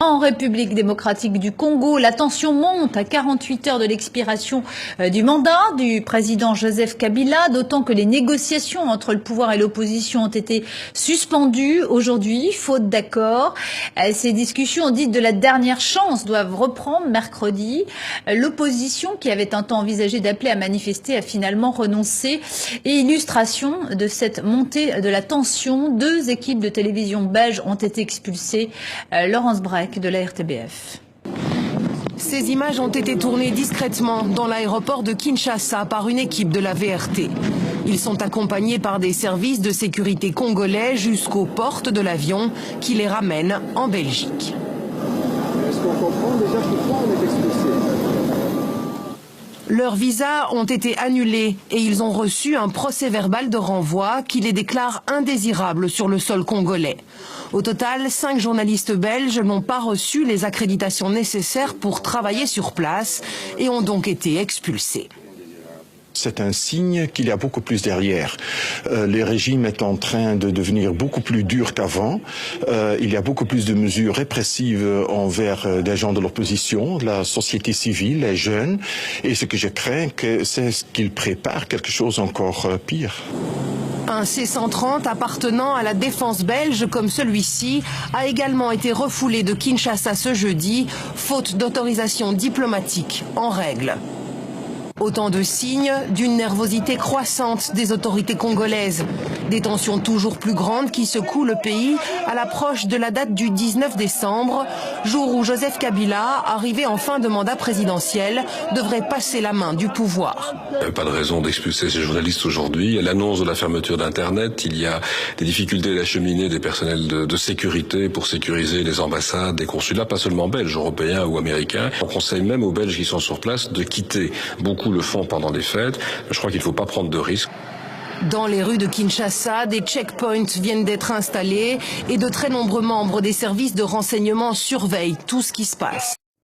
En République démocratique du Congo, la tension monte à 48 heures de l'expiration du mandat du président Joseph Kabila, d'autant que les négociations entre le pouvoir et l'opposition ont été suspendues aujourd'hui, faute d'accord. Ces discussions dites de la dernière chance doivent reprendre mercredi. L'opposition, qui avait un temps envisagé d'appeler à manifester, a finalement renoncé. Et illustration de cette montée de la tension, 2 équipes de télévision belges ont été expulsées. Laurence Breck de la RTBF. Ces images ont été tournées discrètement dans l'aéroport de Kinshasa par une équipe de la VRT. Ils sont accompagnés par des services de sécurité congolais jusqu'aux portes de l'avion qui les ramènent en Belgique. Est-ce qu'on comprend déjà pourquoi on est expulsés ? Leurs visas ont été annulés et ils ont reçu un procès-verbal de renvoi qui les déclare indésirables sur le sol congolais. Au total, 5 journalistes belges n'ont pas reçu les accréditations nécessaires pour travailler sur place et ont donc été expulsés. C'est un signe qu'il y a beaucoup plus derrière. Le régime est en train de devenir beaucoup plus dur qu'avant. Il y a beaucoup plus de mesures répressives envers des gens de l'opposition, la société civile, les jeunes. Et ce que je crains, c'est qu'ils préparent quelque chose encore pire. Un C-130 appartenant à la défense belge comme celui-ci a également été refoulé de Kinshasa ce jeudi, faute d'autorisation diplomatique en règle. Autant de signes d'une nervosité croissante des autorités congolaises. Des tensions toujours plus grandes qui secouent le pays à l'approche de la date du 19 décembre, jour où Joseph Kabila, arrivé en fin de mandat présidentiel, devrait passer la main du pouvoir. Il n'y a pas de raison d'expulser ces journalistes aujourd'hui. Il y a l'annonce de la fermeture d'Internet, il y a des difficultés d'acheminer des personnels de sécurité pour sécuriser les ambassades, les consulats, pas seulement belges, européens ou américains. On conseille même aux Belges qui sont sur place de quitter. Beaucoup le font pendant les fêtes. Je crois qu'il ne faut pas prendre de risques. Dans les rues de Kinshasa, des checkpoints viennent d'être installés et de très nombreux membres des services de renseignement surveillent tout ce qui se passe.